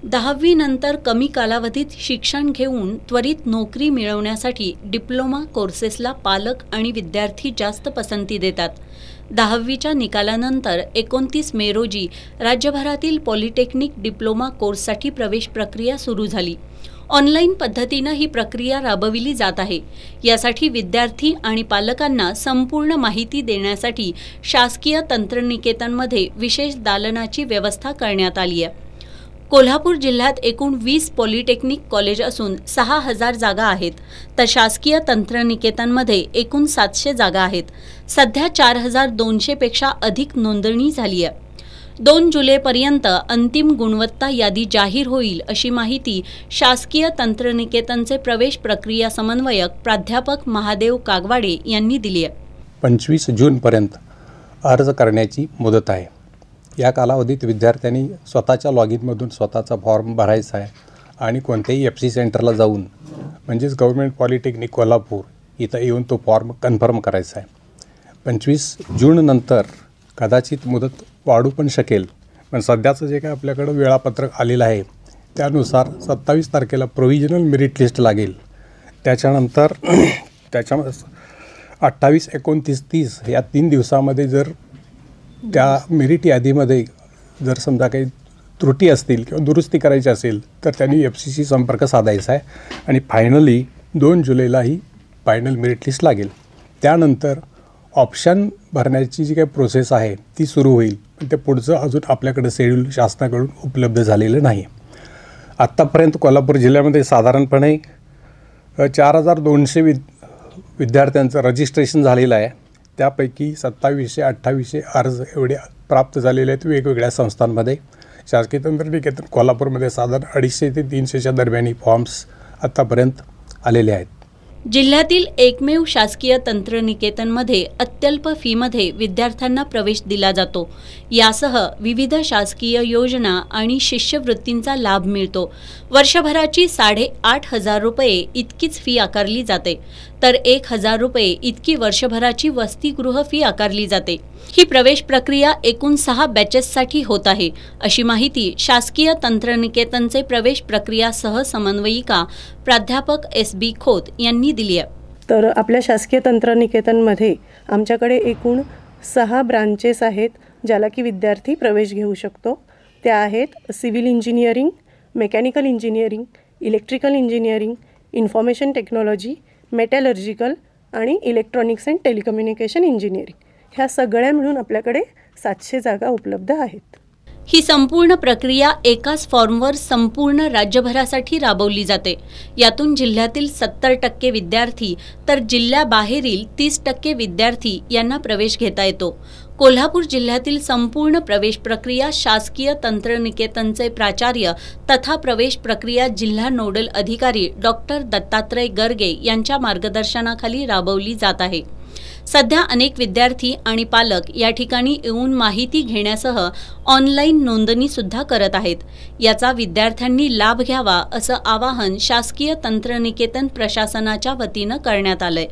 10वी नंतर कमी कालावधीत शिक्षण घेऊन त्वरित नोकरी मिळवण्यासाठी डिप्लोमा कोर्सेसला पालक आणि विद्यार्थी जास्त पसंती देतात। 10वीच्या निकालानंतर 29 मे रोजी राज्यभरातील पॉलिटेक्निक डिप्लोमा कोर्ससाठी प्रवेश प्रक्रिया सुरू झाली। ऑनलाईन पद्धतीने ही प्रक्रिया राबविली जात आहे। यासाठी विद्यार्थी आणि पालकांना संपूर्ण माहिती देण्यासाठी शासकीय तंत्रनिकेतनमध्ये विशेष दालनाची व्यवस्था करण्यात आली आहे। कोल्हापूर जिल्ह्यात एकूण 20 पॉलिटेक्निक कॉलेज असून 6000 जागा आहेत, तर शासकीय तंत्रनिकेतनमध्ये एकूण 700 जागा आहेत। सध्या 4200 पेक्षा अधिक नोंदणी झाली आहे। 2 जुलैपर्यंत अंतिम गुणवत्ता यादी जाहीर होईल अशी माहिती शासकीय तंत्रनिकेतनचे प्रवेश प्रक्रिया समन्वयक प्राध्यापक महादेव कागवाडे यांनी दिली आहे। 25 जूनपर्यंत अर्ज करण्याची मुदत आहे। या कालावधीत विद्यार्थ्यांनी स्वतःच्या लॉगिनमधून स्वतःचा फॉर्म भरायचा आहे आणि कोणत्याही FC सेंटरला जाऊन म्हणजेच गव्हर्नमेंट पॉलिटेक्निक कोल्हापूर इथं येऊन तो फॉर्म कन्फर्म करायचा आहे। 25 जूननंतर कदाचित मुदत वाढू पण शकेल, पण सध्याचं जे काय आपल्याकडं वेळापत्रक आलेलं आहे त्यानुसार 27 तारखेला प्रोव्हिजनल मेरिट लिस्ट लागेल। त्याच्यानंतर 28, 29, 30 या 3 दिवसामध्ये जर त्या मेरिट यादीमध्ये जर समजा काही त्रुटी असतील किंवा दुरुस्ती करायची असेल तर त्यांनी FCशी संपर्क साधायचा आहे आणि फायनली 2 जुलैला ही फायनल मेरिट लिस्ट लागेल। त्यानंतर ऑप्शन भरण्याची जी काही प्रोसेस आहे ती सुरू होईल, पण ते पुढचं अजून आपल्याकडे शेड्यूल शासनाकडून उपलब्ध झालेलं नाही। आत्तापर्यंत कोल्हापूर जिल्ह्यामध्ये साधारणपणे 4200 विद्यार्थ्यांचं रजिस्ट्रेशन झालेलं आहे। त्यापैकी 2700-2800 अर्ज एवढे प्राप्त झालेले आहेत वेगवेगळ्या संस्थांमध्ये। शासकीय तंत्रनिकेतन कोल्हापूरमध्ये साधारण 250 ते 300च्या दरम्यान फॉर्म्स आत्तापर्यंत आलेले आहेत। जिल्ह्यातील एकमेव शासकीय तंत्रनिकेतनमध्ये अत्यल्प फीमध्ये विद्यार्थ्यांना प्रवेश दिला जातो। यासह विविध शासकीय योजना आणि शिष्यवृत्तींचा लाभ मिळतो। वर्षभराची 8500 रुपये इतकीच फी आकारली जाते, तर 1000 रुपये इतकी वर्षभराची वसतिगृह फी आकारली जाते। ही प्रवेश प्रक्रिया एकूण 6 बॅचेससाठी होत आहे, अशी माहिती शासकीय तंत्रनिकेतनचे प्रवेश प्रक्रिया सह समन्वयिका प्राध्यापक SB खोत यांनी दिली आहे। तर आपल्या शासकीय तंत्रनिकेतनमध्ये आमच्याकडे एकूण 6 ब्रांचेस आहेत ज्याला की विद्यार्थी प्रवेश घेऊ शकतो। त्या आहेत civil engineering, mechanical engineering, electrical engineering, information technology, metallurgical आणि इलेक्ट्रॉनिक्स अँड टेलिकम्युनिकेशन इंजिनिअरिंग। ह्या सगळ्या मिळून आपल्याकडे 700 जागा उपलब्ध आहेत। ही संपूर्ण प्रक्रिया एकाच फॉर्मवर संपूर्ण राज्यभरासाठी राबवली जाते। यातून जिल्ह्यातील 70% विद्यार्थी तर जिल्ह्याबाहेरील 30% विद्यार्थी यांना प्रवेश घेता येतो। कोल्हापूर जिल्ह्यातील संपूर्ण प्रवेश प्रक्रिया शासकीय तंत्रनिकेतनचे प्राचार्य तथा प्रवेश प्रक्रिया जिल्हा नोडल अधिकारी डॉक्टर दत्तात्रय गर्गे यांच्या मार्गदर्शनाखाली राबवली जात आहे। सध्या अनेक विद्यार्थी आणि पालक या ठिकाणी येऊन माहिती घेण्यासह ऑनलाईन नोंदणी सुद्धा करत आहेत। याचा विद्यार्थ्यांनी लाभ घ्यावा असं आवाहन शासकीय तंत्रनिकेतन प्रशासनाच्या वतीनं करण्यात आलंय।